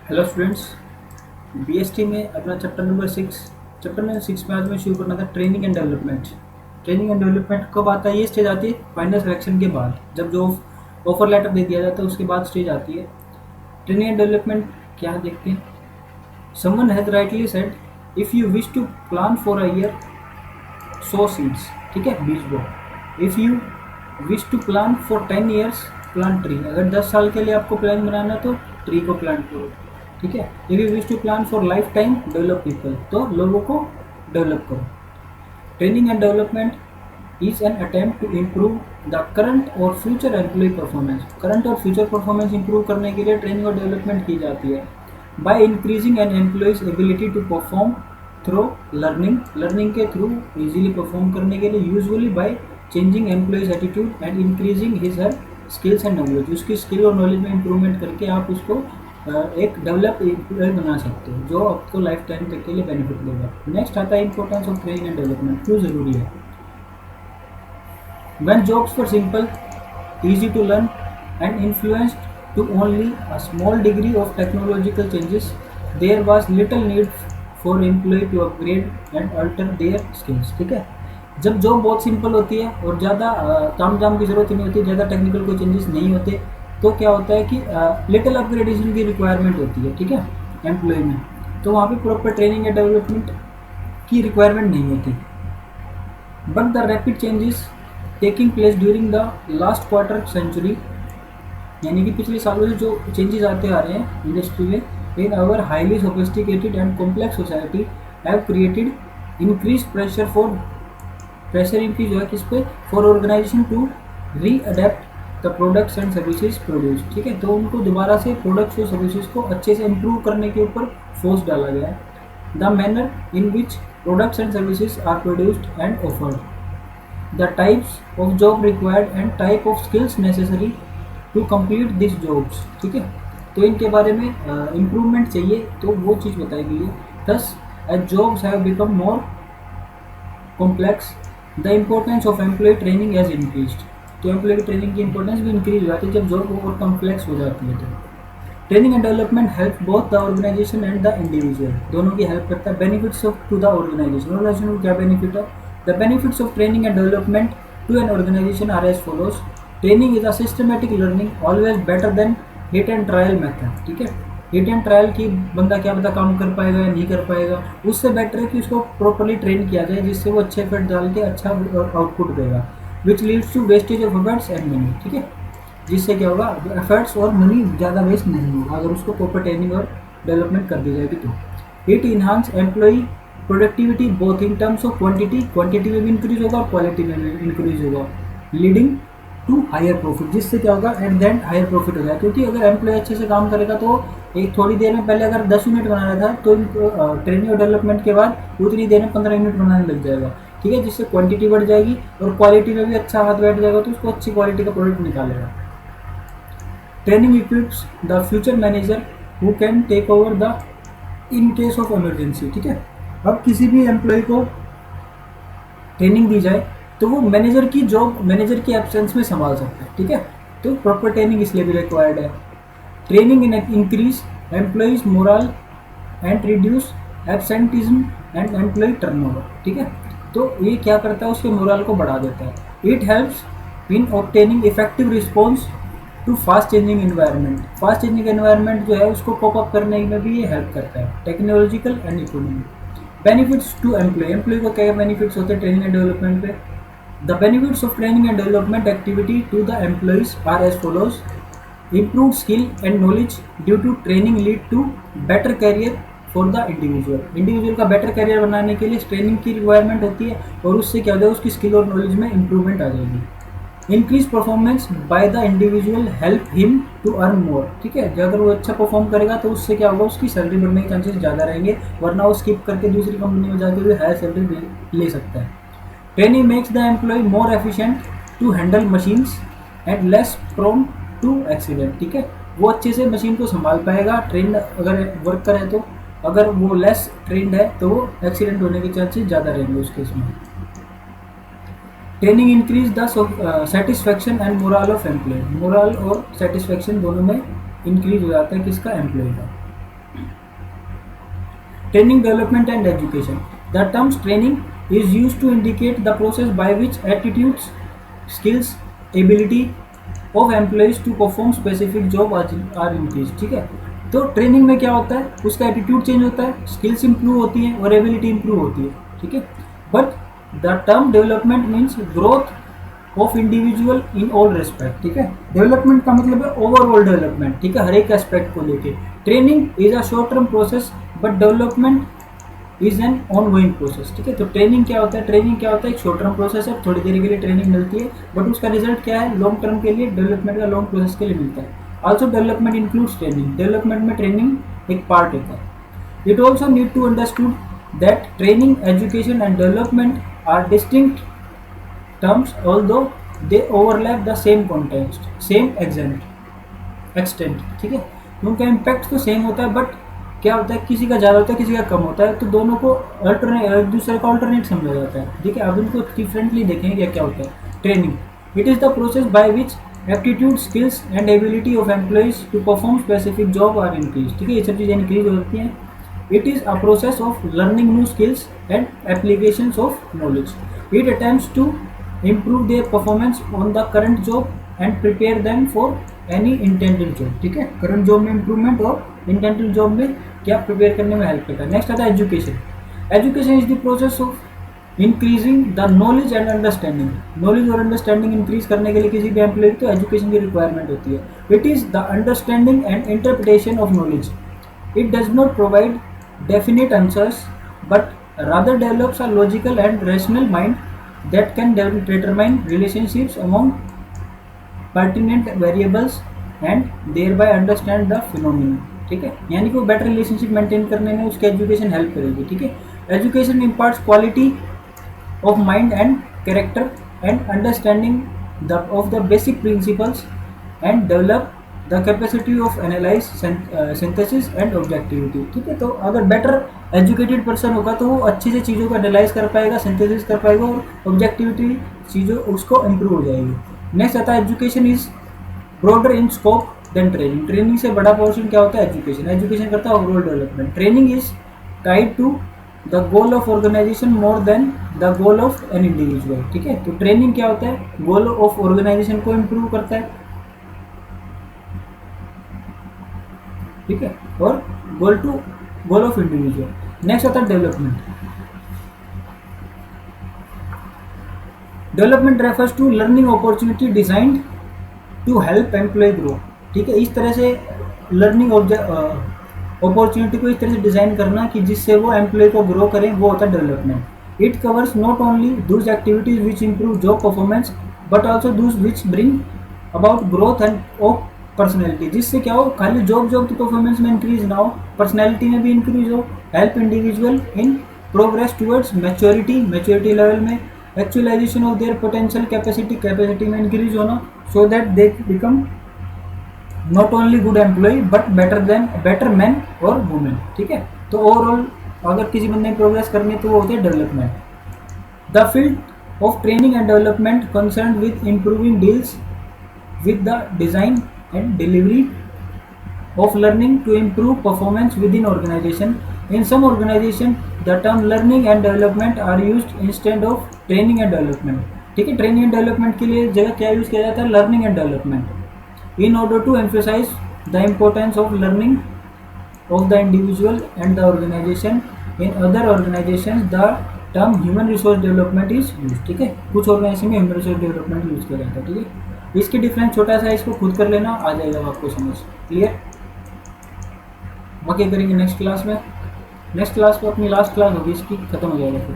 Hello students. BST में अपना chapter number 6 में आज मैं शुरू करना था training and development. Training and development कब आता है? ये स्टेज आती है फाइनल सिलेक्शन के बाद, जब जो ऑफर लेटर दे दिया जाता है उसके बाद स्टेज आती है। ट्रेनिंग एंड डेवलपमेंट क्या है देखते हैं। Someone has rightly said, if you wish to plan for a year, sow seeds. ठीक है, बीज बो। If you wish to plan for 10 years, plant tree. अगर 10 साल के लिए आपको प्लान बनाना है तो ट्री को प्लांट करो। ठीक है। If you wish to plan for life time, develop people. तो लोगों को डेवलप करो। Training and development is an attempt to improve the current और फ्यूचर एम्प्लॉय परफॉर्मेंस। करंट और फ्यूचर परफॉर्मेंस इंप्रूव करने के लिए ट्रेनिंग और डेवलपमेंट की जाती है। By increasing an employees ability to perform through learning, learning के थ्रू इजीली परफॉर्म करने के लिए, usually by changing employees attitude and increasing his her skills and knowledge. उसकी स्किल और नॉलेज में इंप्रूवमेंट करके आप उसको एक डेवलप एम्प्लॉय बना सकते हो जो आपको लाइफ टाइम तक के लिए बेनिफिट देगा। नेक्स्ट आता है importance of training and development, क्यों ज़रूरी है। When jobs were simple, easy to learn and influenced to only a small degree of technological changes, there was little need for employee to upgrade and alter their skills। ठीक है, जब job बहुत simple होती है और ज़्यादा ताम झाम की ज़रूरत नहीं होती, ज़्यादा टेक्निकल कोई चेंजेस नहीं होते, तो क्या होता है कि लिटिल अपग्रेडेशन की रिक्वायरमेंट होती है। ठीक है, एम्प्लॉय में, तो वहाँ पे प्रॉपर ट्रेनिंग या डेवलपमेंट की रिक्वायरमेंट नहीं होती। But the rapid changes taking place during the last quarter century, यानी कि पिछले सालों से जो चेंजेस आते आ रहे हैं इंडस्ट्री में, in our highly sophisticated and complex society have created increase pressure increase हुआ किस पे, for organisation to readapt the products and services produce. ठीक है, तो उनको दोबारा से प्रोडक्ट्स और सर्विसेज को अच्छे से इम्प्रूव करने के ऊपर फोर्स डाला गया है। The manner in which products and services are produced and offered, the types of job required and type of skills necessary to complete these jobs। ठीक है, तो इनके बारे में इम्प्रूवमेंट चाहिए तो वो चीज़ बताई गई है। thus as jobs have become more complex, the importance of employee training has increased। तो एम्प्लॉय ट्रेनिंग की इंपॉर्टेंस भी इंक्रीज हो जाती है जब जॉब और कॉम्प्लेक्स हो जाती है। तो training and development help both the organisation and the individual, दोनों की हेल्प करता है। Benefits of to the organisation को क्या बेनिफिट है। The benefits of training and development to an organization are as follows। Training is a systematic learning, always better than hit and trial method। ठीक है, hit and trial की बंदा क्या पता काम कर पाएगा या नहीं कर पाएगा, उससे बेटर है कि उसको प्रॉपरली ट्रेन किया जाए जिससे वो अच्छे एफर्ट डाल के अच्छा आउटपुट देगा। Which leads to wastage of efforts and money. ठीक है, जिससे क्या होगा, एफर्ट्स और मनी ज़्यादा वेस्ट नहीं होगा अगर उसको प्रॉपर ट्रेनिंग और डेवलपमेंट कर दी जाएगी। तो it enhance employee productivity both in terms of quantity में भी इंक्रीज होगा और क्वालिटी में भी इंक्रीज होगा, लीडिंग टू हायर प्रॉफिट। जिससे क्या होगा, at the end higher profit हो जाएगा। क्योंकि अगर एम्प्लॉय अच्छे से काम करेगा तो एक थोड़ी देर में, पहले अगर 10 यूनिट बना रहा था तो ट्रेनिंग और डेवलपमेंट के बाद उतनी देर में 15 यूनिट बनाने लग जाएगा। ठीक है, जिससे क्वांटिटी बढ़ जाएगी और क्वालिटी में भी अच्छा हाथ बैठ जाएगा तो उसको अच्छी क्वालिटी का प्रोडक्ट निकालेगा। Training equips the future manager who can take over the in case of emergency. ठीक है, अब किसी भी एम्प्लॉय को ट्रेनिंग दी जाए तो वो मैनेजर की जॉब मैनेजर की एब्सेंस में संभाल सकता है। ठीक है, तो प्रॉपर ट्रेनिंग इसलिए भी रिक्वायर्ड है। Training in increase employees morale and reduce absenteeism and employee turnover. ठीक है, तो ये क्या करता है, उसके मोरल को बढ़ा देता है। It helps in obtaining effective response to fast changing environment. Fast changing environment जो है उसको पॉप अप करने में भी ये हेल्प करता है। Technological and economic benefits to employ को क्या बेनिफिट्स होते हैं ट्रेनिंग एंड डेवलपमेंट पे। The benefits of training and development activity to the employees are as follows. Improve skill and knowledge due to training lead to better career for the individual का better career बनाने के लिए training की requirement होती है और उससे क्या होगा, उसकी स्किल और नॉलेज में इंप्रूवमेंट आ जाएगी। Increase performance by the individual help him to earn more. ठीक है, अगर वो अच्छा परफॉर्म करेगा तो उससे क्या होगा, उसकी सैलरी बढ़ने के चांसेस ज़्यादा रहेंगे, वरना वो स्किप करके दूसरी कंपनी में जाकर भी हायर सैलरी ले सकता है। Training makes the employ more efficient to handle machines and less prone to accident. ठीक है, वो अच्छे से मशीन को संभाल पाएगा ट्रेंड अगर वर्कर है तो। अगर वो लेस ट्रेंड है तो वो एक्सीडेंट होने के चांसेस ज़्यादा रहेंगे उस केस में। Training increase the satisfaction and morale of employ. Morale और सेटिस्फैक्शन दोनों में इंक्रीज हो जाता है किसका, एम्प्लॉय का। Training, development, and education. The terms training is used to indicate the process by which attitudes, skills, ability of employees to perform specific job are increased. ठीक है, तो ट्रेनिंग में क्या होता है, उसका एटीट्यूड चेंज होता है, स्किल्स इंप्रूव होती हैं और एबिलिटी इंप्रूव होती है. ठीक है, but the term development means growth of individual in all respect. ठीक है, डेवलपमेंट का मतलब है ओवरऑल डेवलपमेंट. ठीक है, हर एक एस्पेक्ट को लेके. Training is a short term process but development is N on going process. ठीक है, तो ट्रेनिंग क्या होता है, ट्रेनिंग क्या होता है, एक शॉर्ट टर्म प्रोसेस है, थोड़ी देर के लिए ट्रेनिंग मिलती है, बट उसका रिजल्ट क्या है, लॉन्ग टर्म के लिए, डेवलपमेंट का लॉन्ग प्रोसेस के लिए मिलता है. Also development includes training. Development में ट्रेनिंग एक पार्ट होता है. It also need to understood that training, education and development are distinct terms although they overlap the same context, same extent. ठीक है, उनका इम्पैक्ट तो सेम होता है, बट क्या होता है, किसी का ज़्यादा होता है, किसी का कम होता है, तो दोनों को एक दूसरे का अल्टरनेट समझा जाता है. ठीक है, अब इनको डिफरेंटली देखेंगे क्या क्या होता है. Training, it is the process by which aptitude, skills and ability of employees to perform specific job are increase. ठीक है, ये सब चीज़ें इंक्रीज होती हैं. It is a process of learning new skills and applications of knowledge. It attempts to improve their performance on the current job and prepare them for any intended job. ठीक है, current job में improvement और intended job में क्या prepare करने में help करता है. नेक्स्ट आता है education. Education is the process of increasing the knowledge and understanding. Knowledge और अंडरस्टैंडिंग इंक्रीज करने के लिए किसी भी एम्प्लॉय को एजुकेशन की रिक्वायरमेंट होती है. It is the understanding and interpretation of knowledge. It does not provide definite answers but rather develops a logical and rational mind that can determine relationships among pertinent variables and thereby understand the phenomenon. ठीक है, यानी कि वो better relationship maintain करने में उसकी education help करेगी. ठीक है, education imparts quality of mind and character and understanding of the basic principles and develop the capacity of analyse, synthesis and objectivity. ठीक है, तो अगर बेटर एजुकेटेड पर्सन होगा तो वो अच्छे से चीज़ों को एनालाइज कर पाएगा, सिंथेसिस कर पाएगा और ऑब्जेक्टिविटी चीज़ों उसको इम्प्रूव हो जाएगी. नेक्स्ट आता है education is broader in scope than training. Training से बड़ा पोर्शन क्या होता है, एजुकेशन. एजुकेशन करता है overall development. Training is tied to the goal of organization more than the goal of an individual. ठीक है, तो ट्रेनिंग क्या होता है, गोल ऑफ ऑर्गेनाइजेशन को इम्प्रूव करता है. ठीक है, और गोल ऑफ इंडिविजुअल. नेक्स्ट आता है development. Development refers to learning opportunity designed to help employ grow. ठीक है, इस तरह से लर्निंग अपॉर्चुनिटी को इस तरह से डिजाइन करना कि जिससे वो एम्प्लॉय को ग्रो करें, वो होता है development. It covers not only those activities which improve job performance but also those which bring about growth end of personality. जिससे क्या हो, खाली जॉब की परफॉर्मेंस में इंक्रीज ना हो, पर्सनैलिटी में भी इंक्रीज हो. Help individual in progress towards maturity level में. Actualization of their potential capacity में इंक्रीज होना, so that they become not only good employ but better man और वुमेन. ठीक है, तो ओवरऑल अगर किसी बंदे ने प्रोग्रेस करनी है तो वो होती है development. The field of training and development concern with improving deals with the design and delivery of learning to improve performance within organization. In some organization the term learning and development are used instead of training and development. ठीक है, training and development के लिए जगह क्या use किया जाता है, learning and development. In order to emphasize the importance of learning of the individual and the organization. In other organization the term human resource development is use. ठीक है, कुछ ऑर्गेनाइजेशन में ह्यूमन रिसोर्स डेवलपमेंट यूज किया जाता है. ठीक है, इसकी डिफरेंस छोटा सा, इसको खुद कर लेना, आ जाएगा आपको समझ. क्लियर, बाकी करेंगे नेक्स्ट क्लास में. नेक्स्ट क्लास को अपनी लास्ट क्लास होगी इसकी, खत्म हो जाएगा फिर.